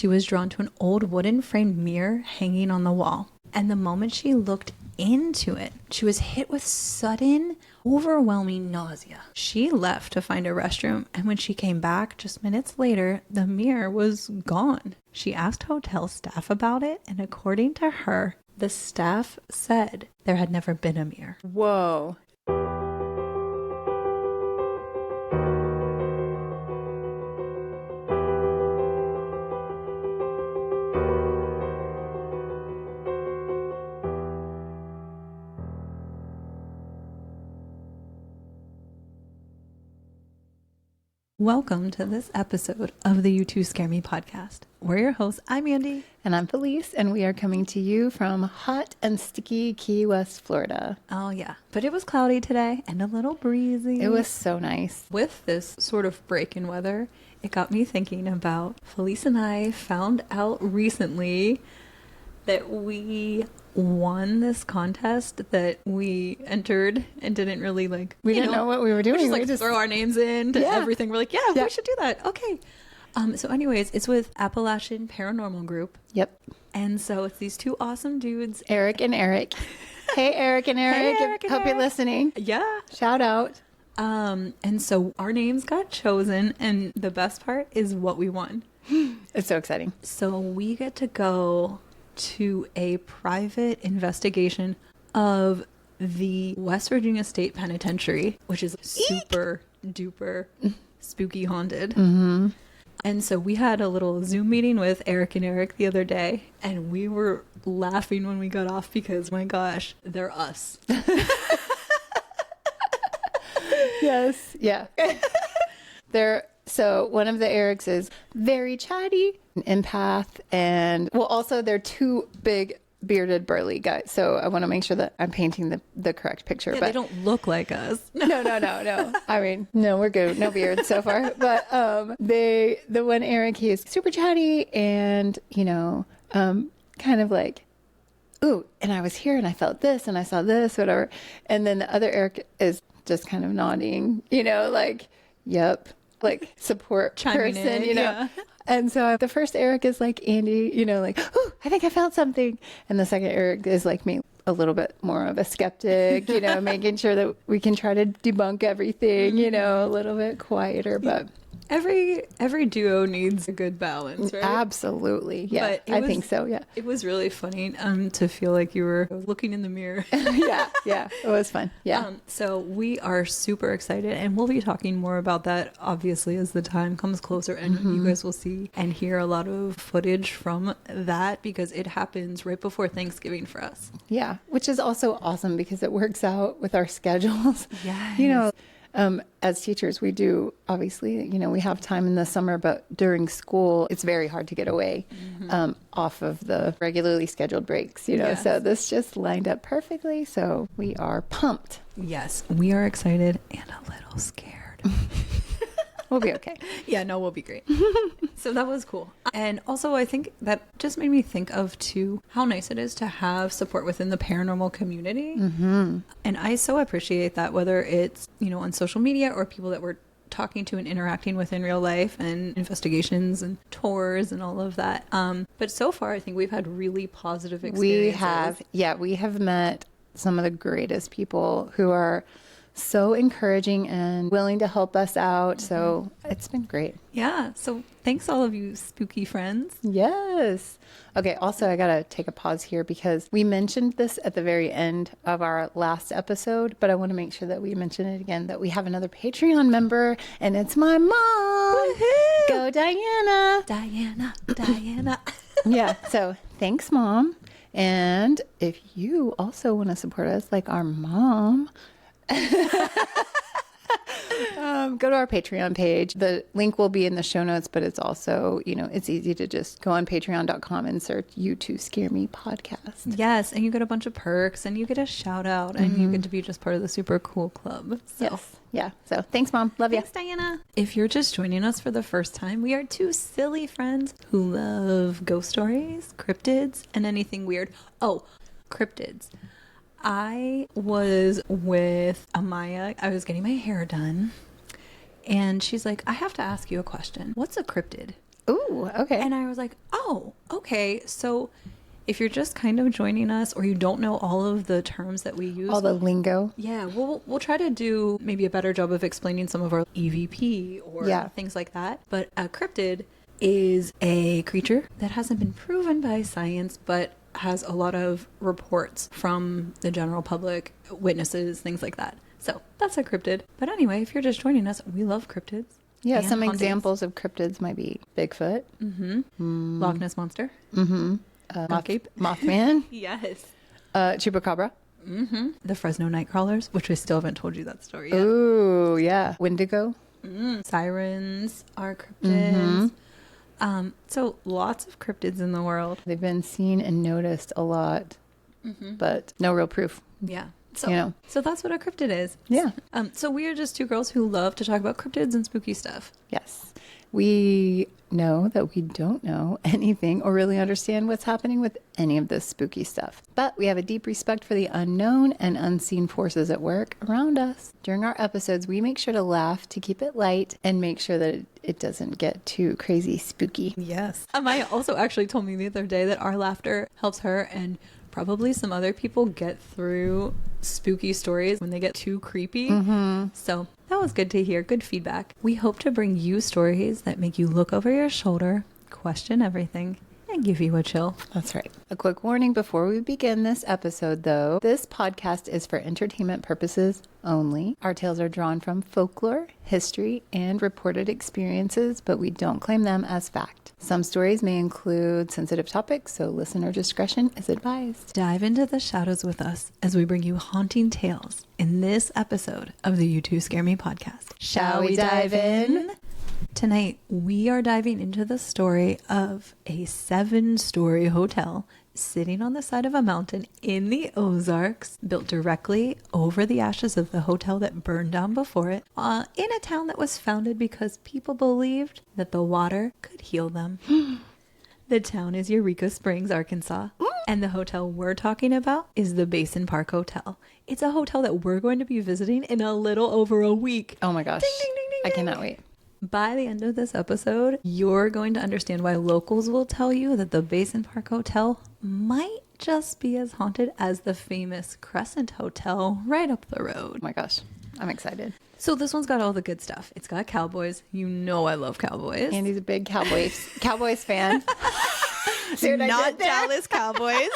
she was drawn to an old wooden framed mirror hanging on the wall. And the moment she looked into it, she was hit with sudden, overwhelming nausea. She left to find a restroom, and when she came back just minutes later, the mirror was gone. She asked hotel staff about it, and according to her, the staff said there had never been a mirror. Whoa. Welcome to this episode of the You Two Scare Me podcast. We're your hosts. I'm Andy. And I'm Felice, and we are coming to you from hot and sticky Key West, Florida. Oh, yeah. But it was cloudy today and a little breezy. It was so nice. With this sort of break in weather, it got me thinking about Felice and I found out recently that we won this contest that we entered and didn't really we didn't know what we were doing. We just throw our names in to everything. We're like, yeah, we should do that. Okay. So anyways, it's with Appalachian Paranormal Group. Yep. And so it's these two awesome dudes. Eric and Eric. Hey, Eric and Eric. Hey, Eric and Hope you're listening. Yeah. Shout out. And so our names got chosen, and the best part is what we won. It's so exciting. So we get to go to a private investigation of the West Virginia State Penitentiary, which is super duper spooky haunted. Mm-hmm. And so we had a little Zoom meeting with Eric and Eric the other day, and we were laughing when we got off because, my gosh, they're us. Yes. Yeah. So one of the Erics is very chatty, an empath, and also they're two big bearded burly guys. So I want to make sure that I'm painting the correct picture. Yeah, but they don't look like us. No. I mean, no, we're good. No beard so far. But the one Eric, he is super chatty and, kind of like, ooh, and I was here and I felt this and I saw this, whatever. And then the other Eric is just kind of nodding, yep. Like support chiming person, in, yeah. And so the first Eric is like Andy, oh, I think I felt something. And the second Eric is like me, a little bit more of a skeptic, making sure that we can try to debunk everything, a little bit quieter, but every duo needs a good balance, right? Absolutely. Yeah. I think so. Yeah. It was really funny to feel like you were looking in the mirror. Yeah. It was fun. Yeah. So we are super excited, and we'll be talking more about that obviously as the time comes closer, and you guys will see and hear a lot of footage from that because it happens right before Thanksgiving for us. Yeah. Which is also awesome because it works out with our schedules. Yes. As teachers, we do, obviously, we have time in the summer, but during school, it's very hard to get away off of the regularly scheduled breaks, Yes. So this just lined up perfectly. So we are pumped. Yes, we are excited and a little scared. We'll be okay. Yeah, no, we'll be great. So that was cool. And also, I think that just made me think of, too, how nice it is to have support within the paranormal community. Mm-hmm. And I so appreciate that, whether it's, on social media or people that we're talking to and interacting with in real life and investigations and tours and all of that. But so far, I think we've had really positive experiences. We have met some of the greatest people who are so encouraging and willing to help us out. So it's been great. Yeah. So thanks all of you spooky friends. Yes. Okay. Also, I got to take a pause here because we mentioned this at the very end of our last episode, but I want to make sure that we mention it again, that we have another Patreon member, and it's my mom. Woohoo! Go Diana. Diana. Yeah. So thanks, Mom. And if you also want to support us like our mom, go to our Patreon page. The link will be in the show notes, but it's also, it's easy to just go on patreon.com and search You Two Scare Me podcast. Yes, and you get a bunch of perks and you get a shout out and you get to be just part of the super cool club. So. Yes. Yeah. So thanks, Mom. Love you. Thanks, Diana. If you're just joining us for the first time, we are two silly friends who love ghost stories, cryptids, and anything weird. Oh, cryptids. I was with Amaya. I was getting my hair done. And she's like, I have to ask you a question. What's a cryptid? Ooh, okay. And I was like, oh, Oh, okay. So if you're just kind of joining us or you don't know all of the terms that we use, All the lingo. yeah, we'll try to do maybe a better job of explaining some of our EVP or things like that. But a cryptid is a creature that hasn't been proven by science, but has a lot of reports from the general public, witnesses, things like that. So that's a cryptid. But anyway, if you're just joining us, we love cryptids. Yeah, and some hauntings. Examples of cryptids might be Bigfoot. Loch Ness Monster. Mothman. Yes. Chupacabra. The Fresno Nightcrawlers, which I still haven't told you that story yet. Ooh, yeah. Wendigo. Sirens are cryptids. So lots of cryptids in the world. They've been seen and noticed a lot, but no real proof. Yeah. So, so that's what a cryptid is. Yeah. So we are just two girls who love to talk about cryptids and spooky stuff. Yes. We know that we don't know anything or really understand what's happening with any of this spooky stuff. But we have a deep respect for the unknown and unseen forces at work around us. During our episodes, we make sure to laugh to keep it light and make sure that it doesn't get too crazy spooky. Yes. Maya also actually told me the other day that our laughter helps her and probably some other people get through spooky stories when they get too creepy. So that was good to hear. Good feedback. We hope to bring you stories that make you look over your shoulder, question everything, and give you a chill. That's right. A quick warning before we begin this episode, though. This podcast is for entertainment purposes only. Our tales are drawn from folklore, history, and reported experiences, but we don't claim them as fact. Some stories may include sensitive topics, so listener discretion is advised. Dive into the shadows with us as we bring you haunting tales in this episode of the You Two Scare Me podcast. Shall we dive in? Tonight, we are diving into the story of a 7-story hotel sitting on the side of a mountain in the Ozarks, built directly over the ashes of the hotel that burned down before it, in a town that was founded because people believed that the water could heal them. The town is Eureka Springs, Arkansas, and the hotel we're talking about is the Basin Park Hotel. It's a hotel that we're going to be visiting in a little over a week. Oh my gosh. Ding, ding, ding, ding, I ding. cannot wait. By the end of this episode, you're going to understand why locals will tell you that the Basin Park Hotel might just be as haunted as the famous Crescent Hotel right up the road. Oh my gosh. I'm excited. So this one's got all the good stuff. It's got cowboys. You know I love cowboys. Andy's a big Cowboys fan. See what I Not did there? Dallas Cowboys.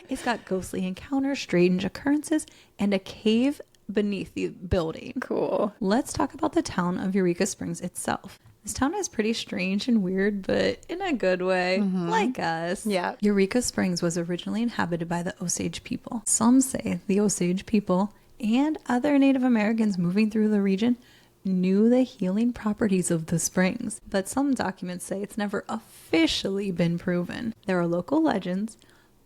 It's got ghostly encounters, strange occurrences, and a cave beneath the building. Cool. Let's talk about the town of Eureka Springs itself. This town is pretty strange and weird, but in a good way, like us. Yeah. Eureka Springs was originally inhabited by the Osage people. Some say the Osage people and other Native Americans moving through the region knew the healing properties of the springs, but some documents say it's never officially been proven. There are local legends,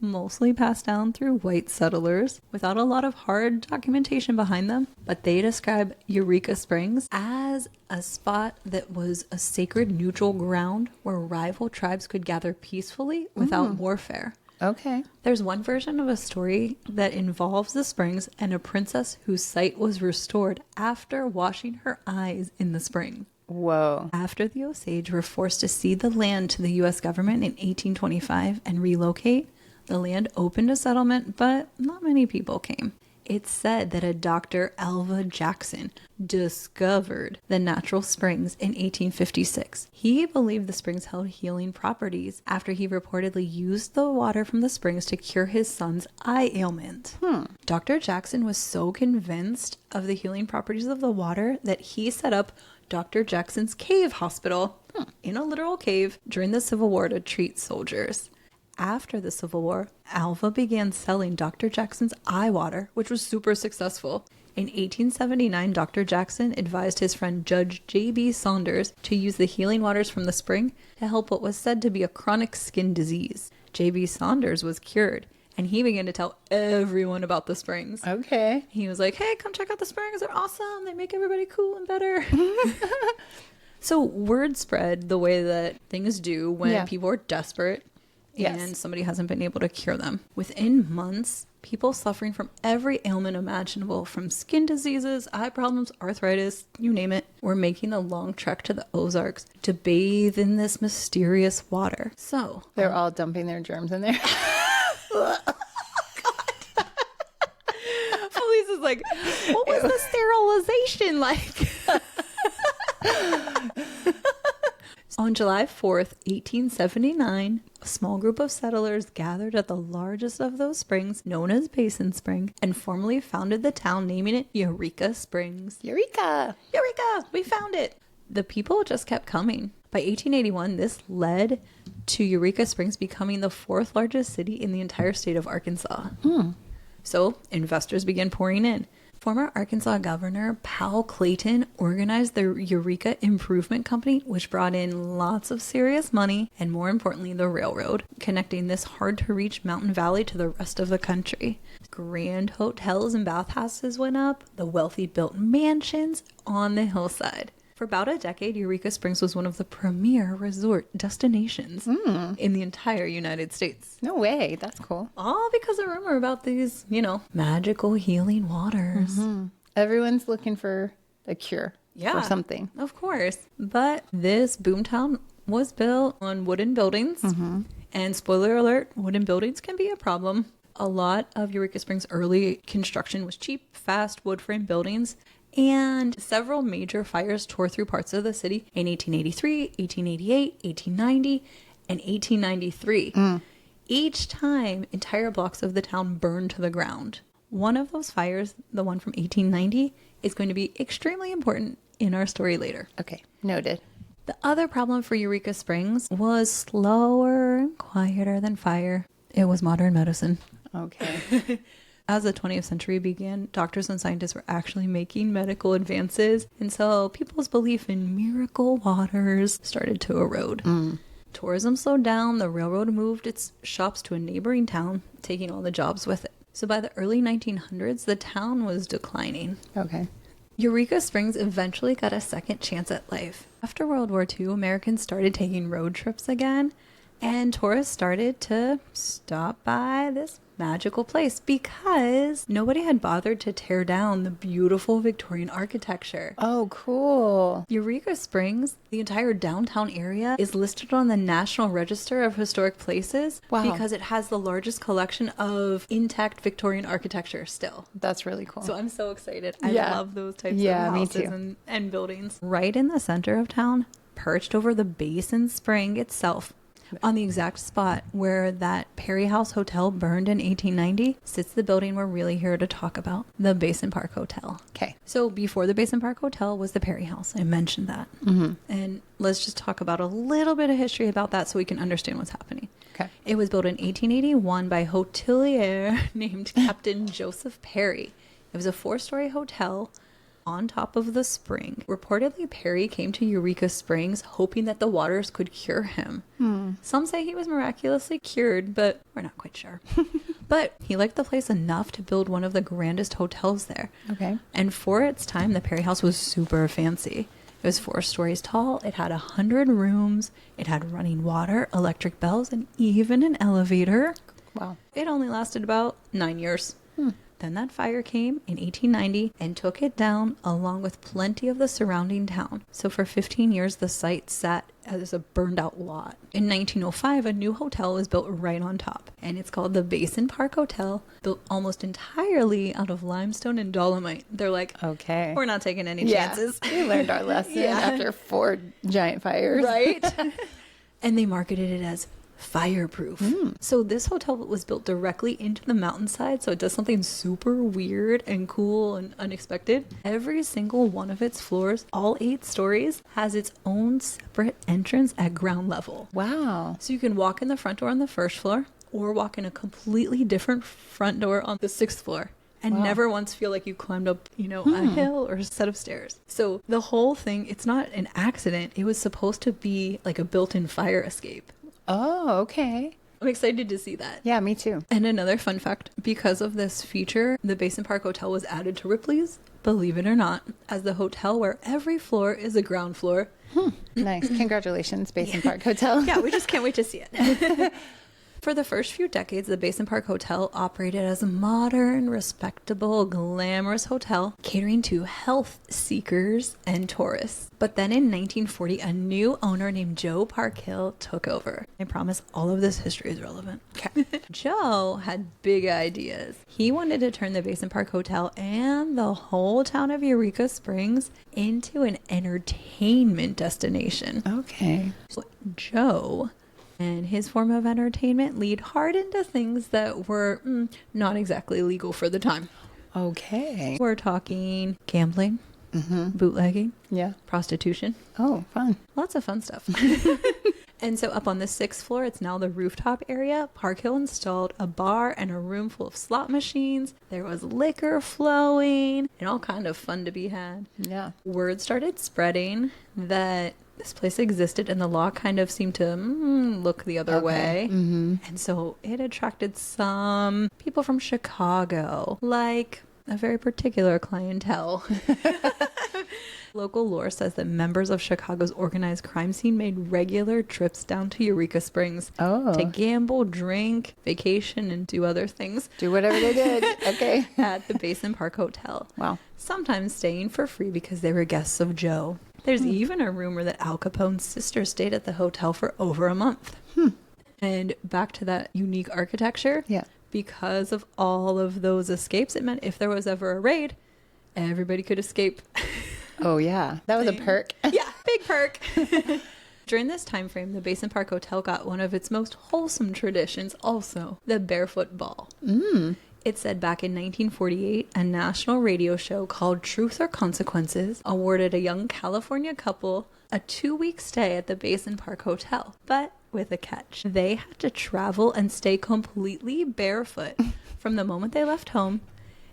mostly passed down through white settlers without a lot of hard documentation behind them, but they describe Eureka Springs as a spot that was a sacred neutral ground where rival tribes could gather peacefully without warfare. Okay. There's one version of a story that involves the springs and a princess whose sight was restored after washing her eyes in the spring. Whoa. After the Osage were forced to cede the land to the U.S. government in 1825 and relocate, the land opened a settlement, but not many people came. It's said that a Dr. Alva Jackson discovered the natural springs in 1856. He believed the springs held healing properties after he reportedly used the water from the springs to cure his son's eye ailment. Dr. Jackson was so convinced of the healing properties of the water that he set up Dr. Jackson's Cave Hospital in a literal cave during the Civil War to treat soldiers. After the Civil War, Alva began selling Dr. Jackson's eye water, which was super successful. In 1879, Dr. Jackson advised his friend Judge J.B. Saunders to use the healing waters from the spring to help what was said to be a chronic skin disease. J.B. Saunders was cured, and he began to tell everyone about the springs. Okay. He was like, hey, come check out the springs. They're awesome. They make everybody cool and better. So word spread the way that things do when people are desperate. Yes. and somebody hasn't been able to cure them. Within months, people suffering from every ailment imaginable, from skin diseases, eye problems, arthritis, you name it, were making the long trek to the Ozarks to bathe in this mysterious water. So They're all dumping their germs in there. Felice is like, what was the sterilization like? On July 4th, 1879, a small group of settlers gathered at the largest of those springs, known as Basin Spring, and formally founded the town, naming it Eureka Springs. Eureka! Eureka! We found it! The people just kept coming. By 1881, this led to Eureka Springs becoming the fourth largest city in the entire state of Arkansas. So investors began pouring in. Former Arkansas Governor Powell Clayton organized the Eureka Improvement Company, which brought in lots of serious money and, more importantly, the railroad, connecting this hard-to-reach mountain valley to the rest of the country. Grand hotels and bathhouses went up. The wealthy built mansions on the hillside. For about a decade, Eureka Springs was one of the premier resort destinations in the entire United States. No way. That's cool. All because of rumor about these, magical healing waters. Everyone's looking for a cure Yeah, for something. Of course. But this boomtown was built on wooden buildings. And spoiler alert, wooden buildings can be a problem. A lot of Eureka Springs' early construction was cheap, fast wood frame buildings. And several major fires tore through parts of the city in 1883, 1888, 1890, and 1893. Each time, entire blocks of the town burned to the ground. One of those fires, the one from 1890, is going to be extremely important in our story later. Okay, noted. The other problem for Eureka Springs was slower and quieter than fire. It was modern medicine. Okay. As the 20th century began, doctors and scientists were actually making medical advances, and so people's belief in miracle waters started to erode. Tourism slowed down, the railroad moved its shops to a neighboring town, taking all the jobs with it. So by the early 1900s, the town was declining. Okay. Eureka Springs eventually got a second chance at life. After World War II, Americans started taking road trips again, and tourists started to stop by this magical place because nobody had bothered to tear down the beautiful Victorian architecture. Oh, cool. Eureka Springs, the entire downtown area, is listed on the National Register of Historic Places because it has the largest collection of intact Victorian architecture still. That's really cool. So I'm so excited. I love those types of houses me too. And buildings. Right in the center of town, perched over the Basin Spring itself, on the exact spot where that Perry House Hotel burned in 1890, sits the building we're really here to talk about, the Basin Park Hotel. Okay. So before the Basin Park Hotel was the Perry House. I mentioned that. And let's just talk about a little bit of history about that so we can understand what's happening. Okay. It was built in 1881 by a hotelier named Captain Joseph Perry. It was a 4-story hotel on top of the spring. Reportedly, Perry came to Eureka Springs hoping that the waters could cure him. Some say he was miraculously cured, but we're not quite sure. But he liked the place enough to build one of the grandest hotels there. Okay. And for its time, the Perry House was super fancy. It was 4 stories tall. It had 100 rooms. It had running water, electric bells, and even an elevator. Wow. It only lasted about 9 years. Then that fire came in 1890 and took it down along with plenty of the surrounding town. So for 15 years, the site sat as a burned out lot. In 1905, a new hotel was built right on top, and it's called the Basin Park Hotel, built almost entirely out of limestone and dolomite. They're like, Okay. we're not taking any chances. We learned our lesson after 4 giant fires. Right? And they marketed it as fireproof. So this hotel was built directly into the mountainside, so it does something super weird and cool and unexpected. Every single one of its floors, all 8 stories, has its own separate entrance at ground level. Wow. So you can walk in the front door on the 1st floor or walk in a completely different front door on the 6th floor. And never once feel like you climbed up, a hill or a set of stairs. So the whole thing, it's not an accident. It was supposed to be like a built-in fire escape. Oh, okay. I'm excited to see that. Yeah, me too. And another fun fact, because of this feature, the Basin Park Hotel was added to Ripley's, believe it or not, as the hotel where every floor is a ground floor. Nice. Congratulations, Basin Park Hotel. Yeah, we just can't wait to see it. For the first few decades, the Basin Park Hotel operated as a modern, respectable, glamorous hotel catering to health seekers and tourists. But then in 1940, a new owner named Joe Parkhill took over. I promise all of this history is relevant. Okay. Joe had big ideas. He wanted to turn the Basin Park Hotel and the whole town of Eureka Springs into an entertainment destination. Okay. So Joe and his form of entertainment lead hard into things that were not exactly legal for the time. Okay. We're talking gambling, bootlegging, prostitution. Oh, fun. Lots of fun stuff. And so up on the 6th floor, it's now the rooftop area. Parkhill installed a bar and a room full of slot machines. There was liquor flowing and all kind of fun to be had. Yeah. Word started spreading that this place existed and the law kind of seemed to look the other way. And so it attracted some people from Chicago, like a very particular clientele. Local lore says that members of Chicago's organized crime scene made regular trips down to Eureka Springs to gamble, drink, vacation, and do other things. Do whatever they did. Okay. At the Basin Park Hotel. Wow. Sometimes staying for free because they were guests of Joe. There's even a rumor that Al Capone's sister stayed at the hotel for over a month. And back to that unique architecture. Yeah. Because of all of those escapes, it meant if there was ever a raid, everybody could escape. Oh, yeah. That was a perk. Yeah, big perk. During this time frame, the Basin Park Hotel got one of its most wholesome traditions also, the Barefoot Ball. It said back in 1948, a national radio show called Truth or Consequences awarded a young California couple a 2-week stay at the Basin Park Hotel, but with a catch. They had to travel and stay completely barefoot from the moment they left home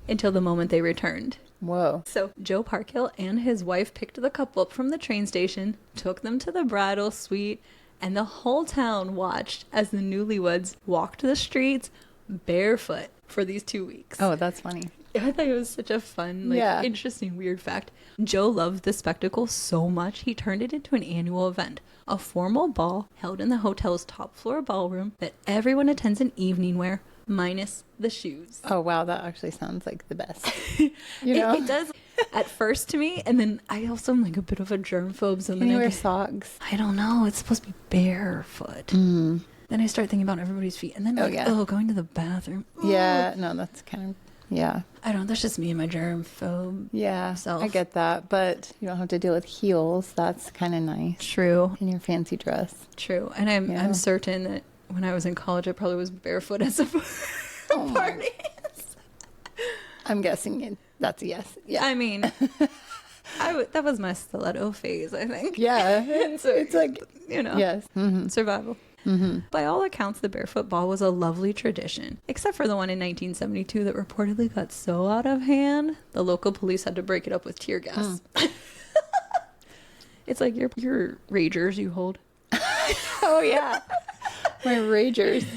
until the moment they returned. Whoa. So Joe Parkhill and his wife picked the couple up from the train station, took them to the bridal suite, and the whole town watched as the newlyweds walked the streets barefoot for these 2 weeks. Oh, that's funny. I thought it was such a fun, interesting, weird fact. Joe loved the spectacle so much, he turned it into an annual event, a formal ball held in the hotel's top floor ballroom that everyone attends in evening wear, minus the shoes. Oh, wow. That actually sounds like the best. You know? It does at first to me, and then I also am like a bit of a germphobe. So Can you wear socks? I don't know. It's supposed to be barefoot. Then I start thinking about everybody's feet, and then going to the bathroom. Yeah, no, that's kind of, yeah. I don't know. That's just me and my germphobe. Yeah, self. I get that, but you don't have to deal with heels. That's kind of nice. True. In your fancy dress. True, and I'm certain that when I was in college, I probably was barefoot at some parties. I'm guessing that's a yes. Yeah. I mean, that was my stiletto phase, I think. Yeah. It's like, yes. Survival. By all accounts, the Barefoot Ball was a lovely tradition, except for the one in 1972 that reportedly got so out of hand, the local police had to break it up with tear gas. It's like your ragers you hold. Oh, yeah. My ragers.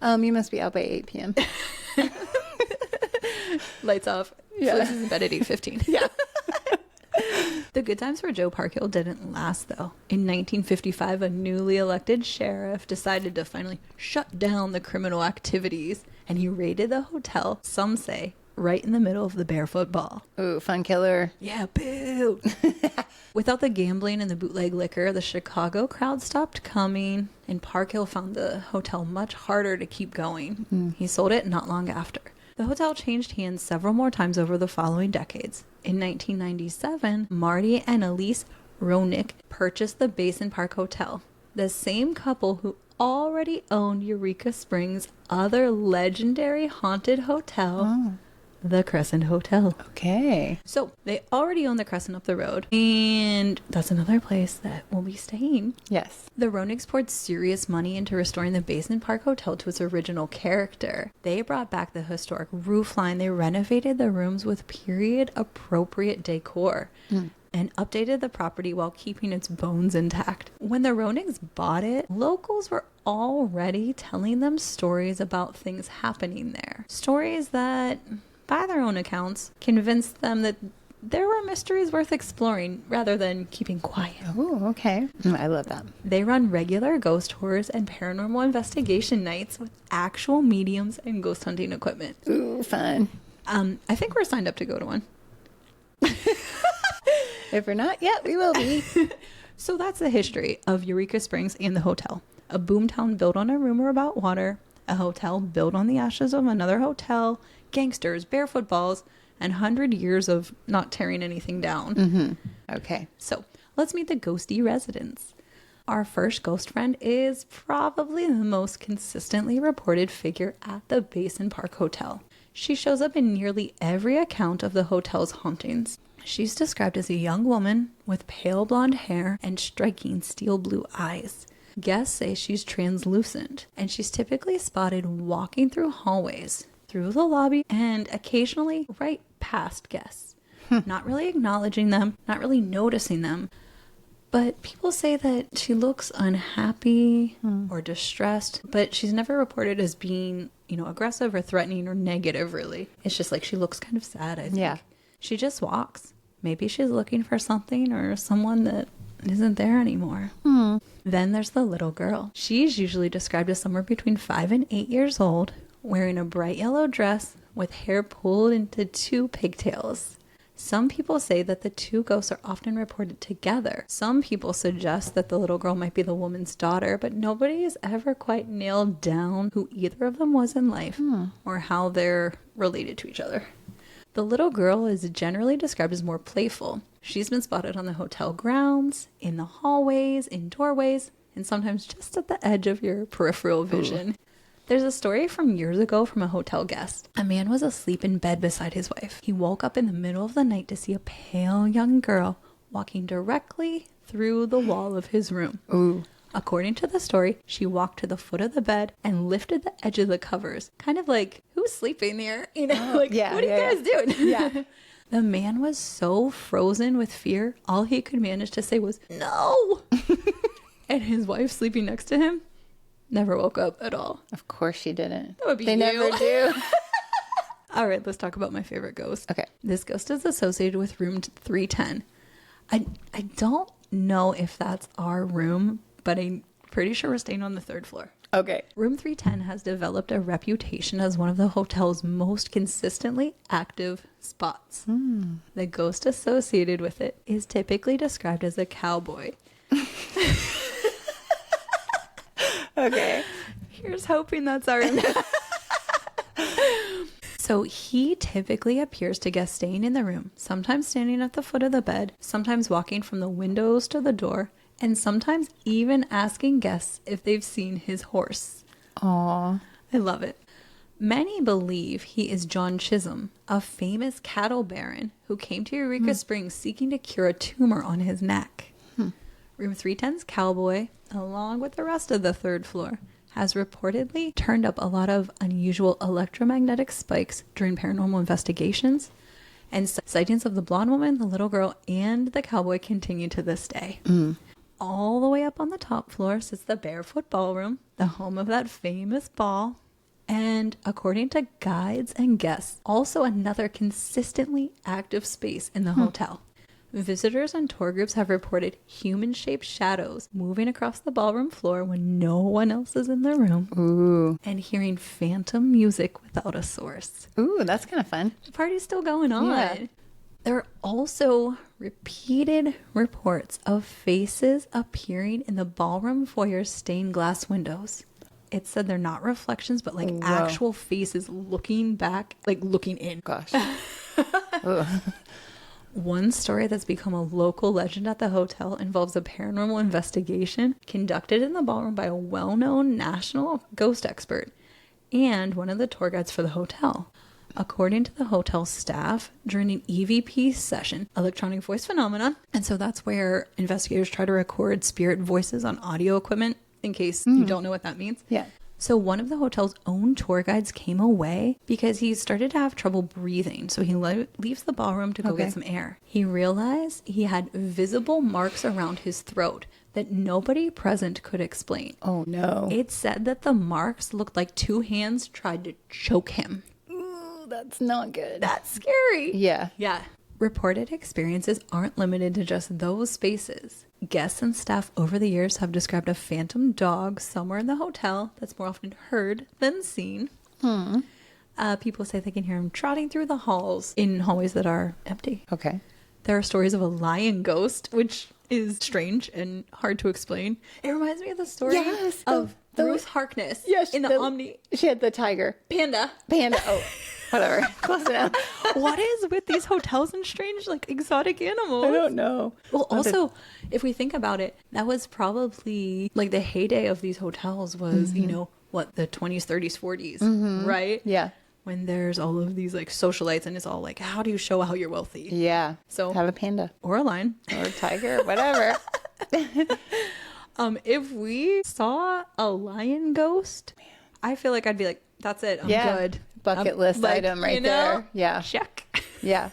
You must be out by 8 p.m. Lights off. Yeah. This is in bed at 8:15. Yeah. The good times for Joe Parkhill didn't last, though. In 1955, a newly elected sheriff decided to finally shut down the criminal activities, and he raided the hotel, some say, right in the middle of the Barefoot Ball. Ooh, fun killer. Yeah, boo. Without the gambling and the bootleg liquor, the Chicago crowd stopped coming, and Parkhill found the hotel much harder to keep going. He sold it not long after. The hotel changed hands several more times over the following decades. In 1997, Marty and Elise Ronick purchased the Basin Park Hotel, the same couple who already owned Eureka Springs' other legendary haunted hotel, the Crescent Hotel. Okay. So they already own the Crescent up the road, and that's another place that we'll be staying. Yes. The Ronicks poured serious money into restoring the Basin Park Hotel to its original character. They brought back the historic roofline. They renovated the rooms with period-appropriate decor. And updated the property while keeping its bones intact. When the Ronicks bought it, locals were already telling them stories about things happening there. Stories that, by their own accounts, convinced them that there were mysteries worth exploring rather than keeping quiet. Oh, okay. I love that. They run regular ghost tours and paranormal investigation nights with actual mediums and ghost hunting equipment. Ooh, fun. I think we're signed up to go to one. If we're not yet, we will be. So that's the history of Eureka Springs and the hotel. A boomtown built on a rumor about water, a hotel built on the ashes of another hotel, gangsters, barefoot balls, and 100 years of not tearing anything down. Mm-hmm. Okay. So let's meet the ghosty residents. Our first ghost friend is probably the most consistently reported figure at the Basin Park Hotel. She shows up in nearly every account of the hotel's hauntings. She's described as a young woman with pale blonde hair and striking steel blue eyes. Guests say she's translucent, and she's typically spotted walking through hallways, through the lobby, and occasionally right past guests. Not really acknowledging them, not really noticing them. But people say that she looks unhappy or distressed, but she's never reported as being, aggressive or threatening or negative, really. It's just like she looks kind of sad, I think. Yeah. She just walks. Maybe she's looking for something or someone that isn't there anymore. Then there's the little girl. She's usually described as somewhere between 5 and 8 years old, wearing a bright yellow dress with hair pulled into 2 pigtails. Some people say that the 2 ghosts are often reported together. Some people suggest that the little girl might be the woman's daughter, but nobody has ever quite nailed down who either of them was in life or how they're related to each other. The little girl is generally described as more playful. She's been spotted on the hotel grounds, in the hallways, in doorways, and sometimes just at the edge of your peripheral vision. Ooh. There's a story from years ago from a hotel guest. A man was asleep in bed beside his wife. He woke up in the middle of the night to see a pale young girl walking directly through the wall of his room. Ooh. According to the story, she walked to the foot of the bed and lifted the edge of the covers. Kind of like, who's sleeping there? What are you guys doing? Yeah. The man was so frozen with fear, all he could manage to say was, no! And his wife sleeping next to him never woke up at all. Of course she didn't. That would be They you. never do. All right, let's talk about my favorite ghost. Okay. This ghost is associated with room 310. I don't know if that's our room, but I'm pretty sure we're staying on the 3rd floor. Okay. Room 310 has developed a reputation as one of the hotel's most consistently active spots. The ghost associated with it is typically described as a cowboy. Okay. Here's hoping that's our So he typically appears to guests staying in the room, sometimes standing at the foot of the bed, sometimes walking from the windows to the door, and sometimes even asking guests if they've seen his horse. Aww. I love it. Many believe he is John Chisholm, a famous cattle baron who came to Eureka Springs seeking to cure a tumor on his neck. Room 310's cowboy, along with the rest of the 3rd floor, has reportedly turned up a lot of unusual electromagnetic spikes during paranormal investigations, and sightings of the blonde woman, the little girl, and the cowboy continue to this day. All the way up on the top floor sits the Barefoot Ballroom, the home of that famous ball, and according to guides and guests, also another consistently active space in the hotel. Visitors and tour groups have reported human-shaped shadows moving across the ballroom floor when no one else is in the room. Ooh. And hearing phantom music without a source. Ooh, that's kind of fun. The party's still going on. Yeah. There are also repeated reports of faces appearing in the ballroom foyer's stained glass windows. It said they're not reflections, but like actual faces looking back, like looking in. Gosh. One story that's become a local legend at the hotel involves a paranormal investigation conducted in the ballroom by a well-known national ghost expert and one of the tour guides for the hotel. According to the hotel staff, during an EVP session, electronic voice phenomenon, and so that's where investigators try to record spirit voices on audio equipment, in case you don't know what that means. Yeah. So one of the hotel's own tour guides came away because he started to have trouble breathing. So he leaves the ballroom to go get some air. He realized he had visible marks around his throat that nobody present could explain. Oh, no. It said that the marks looked like 2 hands tried to choke him. Ooh, that's not good. That's scary. Yeah. Yeah. Reported experiences aren't limited to just those spaces. Guests and staff over the years have described a phantom dog somewhere in the hotel that's more often heard than seen. People say they can hear him trotting through the halls in hallways that are empty. Okay. There are stories of a lion ghost, which is strange and hard to explain. It reminds me of the story of Ruth Harkness in the Omni. She had the tiger. Panda. Oh, whatever. Close enough. What is with these hotels and strange, like, exotic animals? I don't know. Well, also, if we think about it, that was probably, like, the heyday of these hotels was, you know, what, the 20s, 30s, 40s, right? Yeah. When there's all of these, like, socialites and it's all like, how do you show how you're wealthy? Yeah. So have a panda. Or a lion. Or a tiger, whatever. If we saw a lion ghost, I feel like I'd be like, that's it. I'm good. Bucket list item right there. Yeah. Check. Yeah.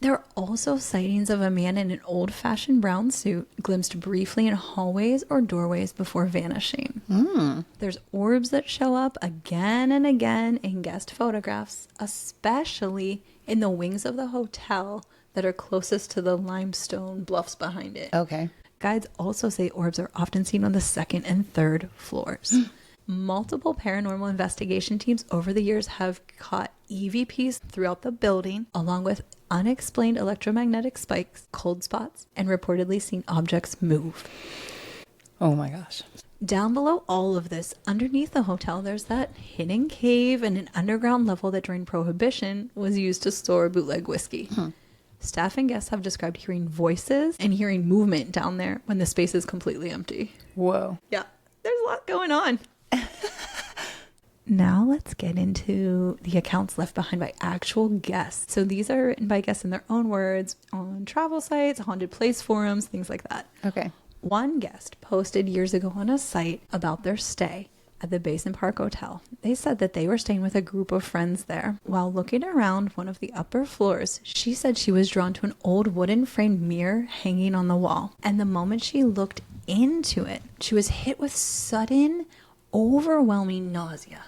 There are also sightings of a man in an old-fashioned brown suit glimpsed briefly in hallways or doorways before vanishing. There's orbs that show up again and again in guest photographs, especially in the wings of the hotel that are closest to the limestone bluffs behind it. Okay. Guides also say orbs are often seen on the second and third floors. Multiple paranormal investigation teams over the years have caught EVPs throughout the building, along with unexplained electromagnetic spikes, cold spots, and reportedly seen objects move. Oh my gosh. Down below all of this, underneath the hotel, there's that hidden cave and an underground level that during Prohibition was used to store bootleg whiskey. Staff and guests have described hearing voices and hearing movement down there when the space is completely empty. Whoa. Yeah, there's a lot going on. Now let's get into the accounts left behind by actual guests. So these are written by guests in their own words on travel sites, haunted place forums, things like that. Okay. One guest posted years ago on a site about their stay at the Basin Park Hotel. They said that they were staying with a group of friends there. While looking around one of the upper floors, she said she was drawn to an old wooden framed mirror hanging on the wall. And the moment she looked into it, she was hit with sudden, overwhelming nausea.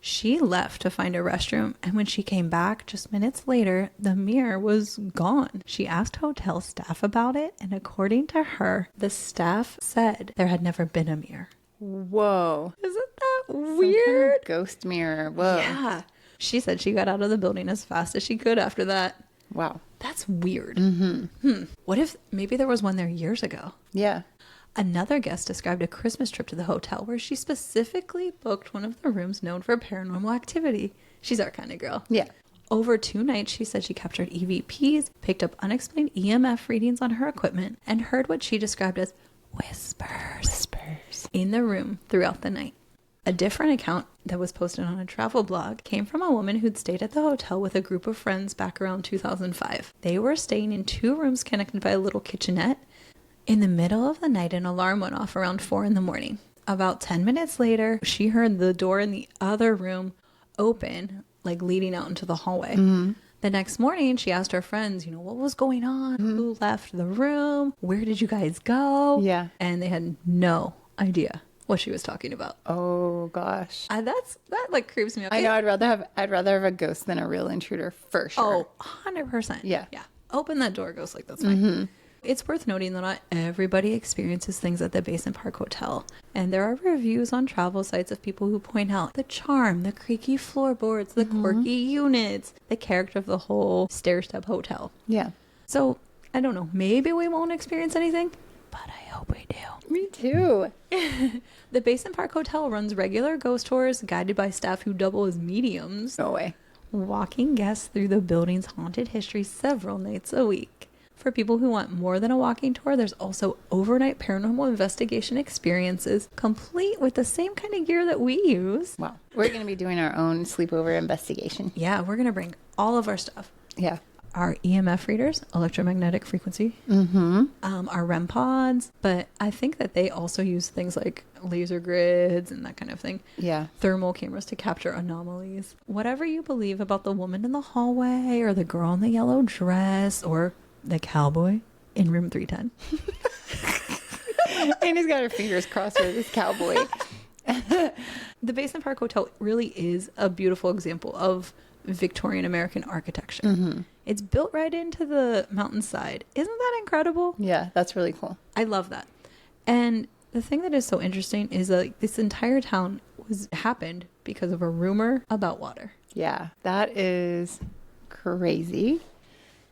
She left to find a restroom, and when she came back just minutes later, the mirror was gone. She asked hotel staff about it, and according to her, the staff said there had never been a mirror. Whoa. Isn't that Some weird? kind of ghost mirror. Whoa. Yeah. She said she got out of the building as fast as she could after that. Wow. That's weird. What if maybe there was one there years ago? Yeah. Another guest described a Christmas trip to the hotel where she specifically booked one of the rooms known for paranormal activity. She's our kind of girl. Yeah. Over 2 nights, she said she captured EVPs, picked up unexplained EMF readings on her equipment, and heard what she described as whispers in the room throughout the night. A different account that was posted on a travel blog came from a woman who'd stayed at the hotel with a group of friends back around 2005. They were staying in 2 rooms connected by a little kitchenette. In the middle of the night, an alarm went off around 4 a.m. About 10 minutes later, she heard the door in the other room open, like leading out into the hallway. The next morning, she asked her friends, what was going on? Who left the room? Where did you guys go? Yeah. And they had no idea what she was talking about. Oh gosh. That like creeps me out. I know. I'd rather have a ghost than a real intruder for sure. Oh, 100%. Yeah. Yeah. Open that door, ghost, like that's fine. It's worth noting that not everybody experiences things at the Basin Park Hotel. And there are reviews on travel sites of people who point out the charm, the creaky floorboards, the quirky units, the character of the whole stair-step hotel. Yeah. So, I don't know. Maybe we won't experience anything, but I hope we do. Me too. The Basin Park Hotel runs regular ghost tours guided by staff who double as mediums, No way. walking guests through the building's haunted history several nights a week. For people who want more than a walking tour, there's also overnight paranormal investigation experiences, complete with the same kind of gear that we use. Wow. We're going to be doing our own sleepover investigation. Yeah, we're going to bring all of our stuff. Yeah. Our EMF readers, electromagnetic frequency, our REM pods, but I think that they also use things like laser grids and that kind of thing. Yeah. Thermal cameras to capture anomalies. Whatever you believe about the woman in the hallway or the girl in the yellow dress or the cowboy in room 310. And he's got her fingers crossed for this cowboy. The Basin Park Hotel really is a beautiful example of Victorian American architecture. It's built right into the mountainside. Isn't that incredible? Yeah, that's really cool. I love that. And the thing that is so interesting is that this entire town happened because of a rumor about water. Yeah, that is crazy.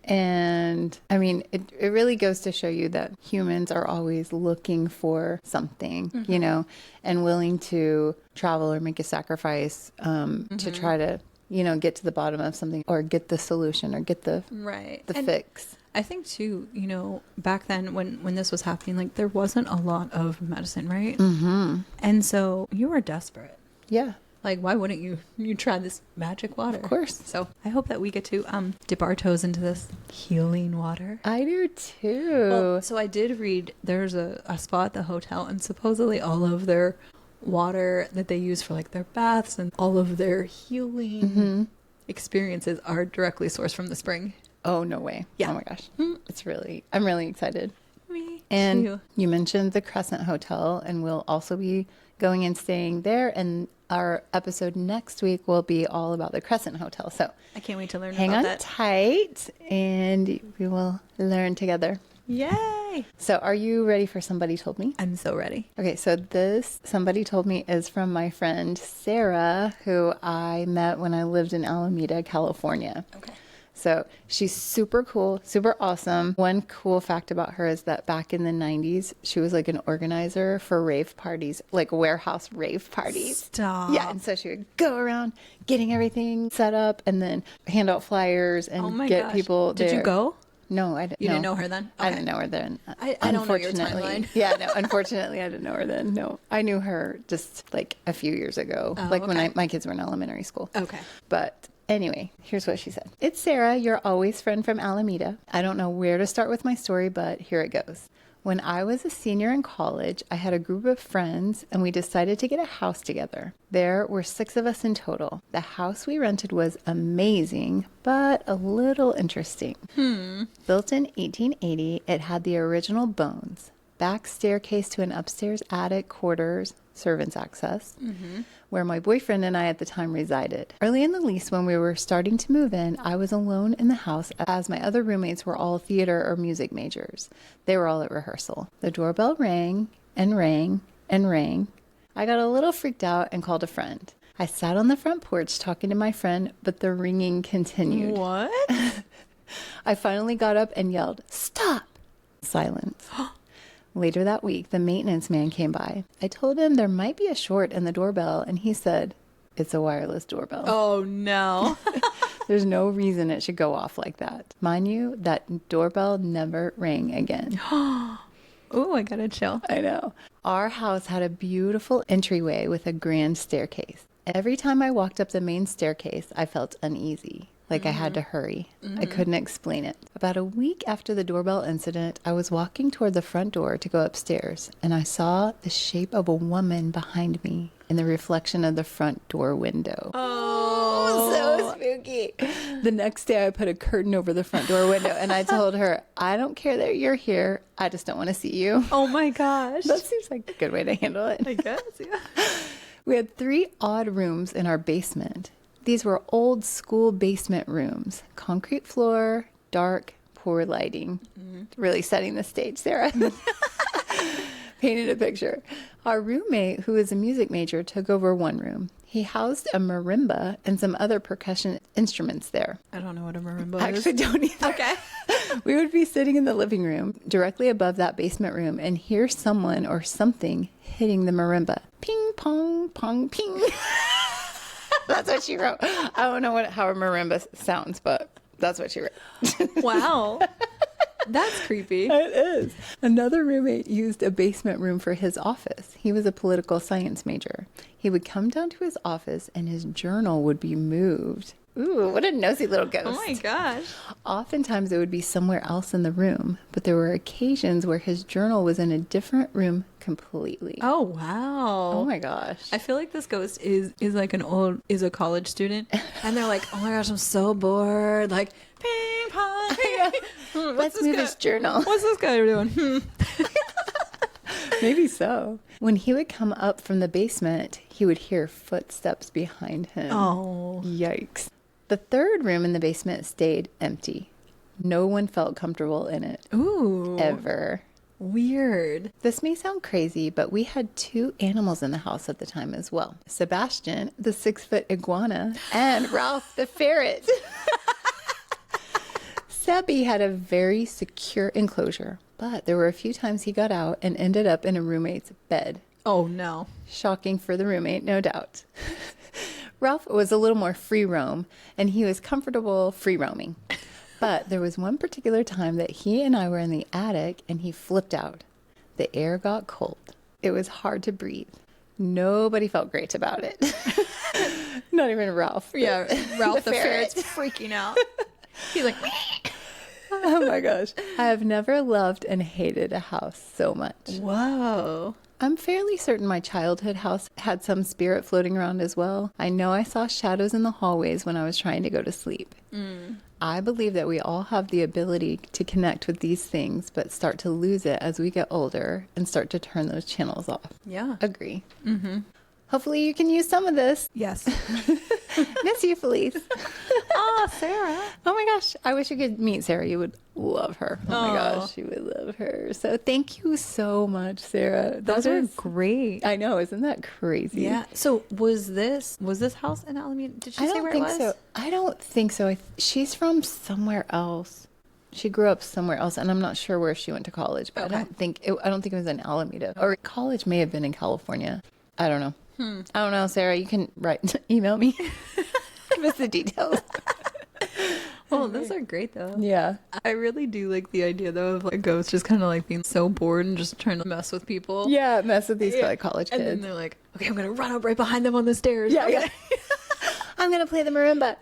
And I mean, it really goes to show you that humans are always looking for something, you know, and willing to travel or make a sacrifice to try to, you know, get to the bottom of something or get the solution or get the fix. I think too, you know, back then when this was happening, like there wasn't a lot of medicine, right? Mm-hmm. And so you were desperate. Yeah. Like, why wouldn't you try this magic water? Of course. So I hope that we get to dip our toes into this healing water. I do too. Well, so I did read there's a spot at the hotel, and supposedly all of their water that they use for like their baths and all of their healing experiences are directly sourced from the spring. Oh, no way. Yeah. Oh my gosh. I'm really excited. Me And too. you mentioned the Crescent Hotel, and we'll also be going and staying there. And our episode next week will be all about the Crescent Hotel. So I can't wait to learn hang about on that. tight, and we will learn together. Yay! So are you ready for Somebody Told Me? I'm so ready. Okay, so this Somebody Told Me is from my friend Sarah, who I met when I lived in Alameda, California. Okay. So she's super cool, super awesome. One cool fact about her is that back in the 90s, she was like an organizer for rave parties, like warehouse rave parties. Stop. Yeah, and so she would go around getting everything set up and then hand out flyers and get people there. Did you go? No, I didn't. You didn't know her then? I Okay. didn't know her then. I don't know your timeline. Yeah, no, unfortunately, I didn't know her then. No, I knew her just like a few years ago, like when my kids were in elementary school. Okay. But anyway, here's what she said. It's Sarah, your always friend from Alameda. I don't know where to start with my story, but here it goes. When I was a senior in college, I had a group of friends and we decided to get a house together. There were 6 of us in total. The house we rented was amazing, but a little interesting. Built in 1880, it had the original bones, back staircase to an upstairs attic quarters, servants access, where my boyfriend and I at the time resided. Early in the lease, when we were starting to move in, I was alone in the house as my other roommates were all theater or music majors. They were all at rehearsal. The doorbell rang and rang and rang. I got a little freaked out and called a friend. I sat on the front porch talking to my friend, but the ringing continued. What? I finally got up and yelled, "Stop!" Silence. Later that week, the maintenance man came by. I told him there might be a short in the doorbell, and he said, "It's a wireless doorbell." Oh, no. There's no reason it should go off like that. Mind you, that doorbell never rang again. Oh, I gotta chill. I know. Our house had a beautiful entryway with a grand staircase. Every time I walked up the main staircase, I felt uneasy. Like I had to hurry. I couldn't explain it. About a week after the doorbell incident, I was walking toward the front door to go upstairs, and I saw the shape of a woman behind me in the reflection of the front door window. Oh, So spooky. The next day, I put a curtain over the front door window, and I told her, "I don't care that you're here. I just don't want to see you." Oh my gosh. That seems like a good way to handle it. I guess, yeah. We had 3 odd rooms in our basement. These were old school basement rooms, concrete floor, dark, poor lighting. Really setting the stage, Sarah. Painted a picture. Our roommate, who is a music major, took over one room. He housed a marimba and some other percussion instruments there. I don't know what a marimba I is. actually don't either. Okay. We would be sitting in the living room directly above that basement room and hear someone or something hitting the marimba. Ping, pong, pong, ping. That's what she wrote. I don't know how a marimba sounds, but that's what she wrote. Wow. That's creepy. It is. Another roommate used a basement room for his office. He was a political science major. He would come down to his office and his journal would be moved. Ooh, what a nosy little ghost. Oh my gosh. Oftentimes it would be somewhere else in the room, but there were occasions where his journal was in a different room completely. Oh, wow. Oh my gosh. I feel like this ghost is like a college student, and they're like, "Oh my gosh, I'm so bored." Like, ping pong. Ping. Let's move his journal. What's this guy doing? Maybe so. When he would come up from the basement, he would hear footsteps behind him. Oh. Yikes. The third room in the basement stayed empty. No one felt comfortable in it. Ooh. Ever. Weird. This may sound crazy, but we had 2 animals in the house at the time as well. Sebastian, the 6-foot iguana, and Ralph, the ferret. Sebby had a very secure enclosure, but there were a few times he got out and ended up in a roommate's bed. Oh, no. Shocking for the roommate, no doubt. Ralph was a little more free roam, and he was comfortable free roaming. But there was one particular time that he and I were in the attic, and he flipped out. The air got cold. It was hard to breathe. Nobody felt great about it. Not even Ralph. Yeah, Ralph the ferret. ferret's freaking out. He's like, Oh my gosh. I have never loved and hated a house so much. whoa. I'm fairly certain my childhood house had some spirit floating around as well. I know I saw shadows in the hallways when I was trying to go to sleep. I believe that we all have the ability to connect with these things, but start to lose it as we get older and start to turn those channels off. Yeah. Agree. Hopefully you can use some of this. Yes. Miss you, Felice. Oh, Sarah. Oh my gosh. I wish you could meet Sarah. You would love her. Oh my Aw. gosh. You would love her. So thank you so much, Sarah. Those are was great. I know. Isn't that crazy? Yeah. So was this house in Alameda? Did she I say don't where think it was? so. I don't think so. She's from somewhere else. She grew up somewhere else, and I'm not sure where she went to college. But Okay. I don't think it was in Alameda, or college may have been in California. I don't know. I don't know, Sarah. You can email me. Give us the details. Well, those are great though. Yeah. I really do like the idea though of like a ghost just kind of like being so bored and just trying to mess with people. Yeah, mess with these college And then kids. they're like, okay, I'm gonna run up right behind them on the stairs. Yeah, Okay. yeah. I'm gonna play the marimba.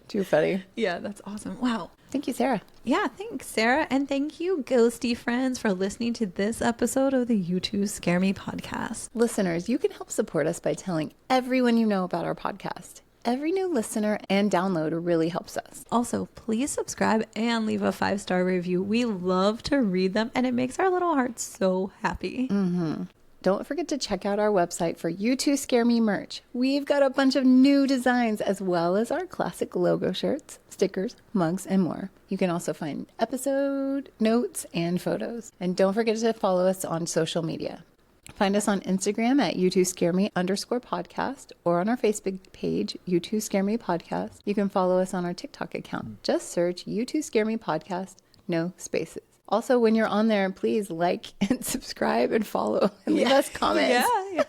Too funny. Yeah, that's awesome. Wow. Thank you, Sarah. Yeah, thanks, Sarah. And thank you, ghosty friends, for listening to this episode of the You Two Scare Me podcast. Listeners, you can help support us by telling everyone you know about our podcast. Every new listener and download really helps us. Also, please subscribe and leave a 5-star review. We love to read them, and it makes our little hearts so happy. Don't forget to check out our website for You Two Scare Me merch. We've got a bunch of new designs as well as our classic logo shirts, stickers, mugs, and more. You can also find episode notes and photos. And don't forget to follow us on social media. Find us on Instagram at You2ScareMe_podcast or on our Facebook page, You Two Scare Me Podcast. You can follow us on our TikTok account. Just search You Two Scare Me Podcast, no spaces. Also, when you're on there, please like and subscribe and follow and leave us comments. Yeah.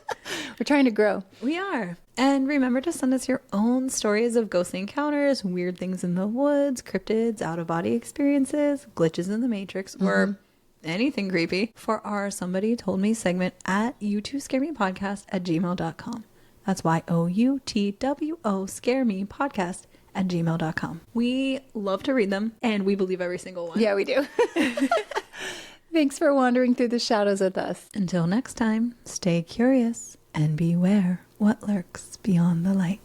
We're trying to grow. We are. And remember to send us your own stories of ghostly encounters, weird things in the woods, cryptids, out-of-body experiences, glitches in the Matrix, or anything creepy for our Somebody Told Me segment at you2scaremepodcast@gmail.com. That's YOUTWO scare me podcast@gmail.com. We love to read them, and we believe every single one. Yeah, we do. Thanks for wandering through the shadows with us. Until next time, stay curious and beware what lurks beyond the light.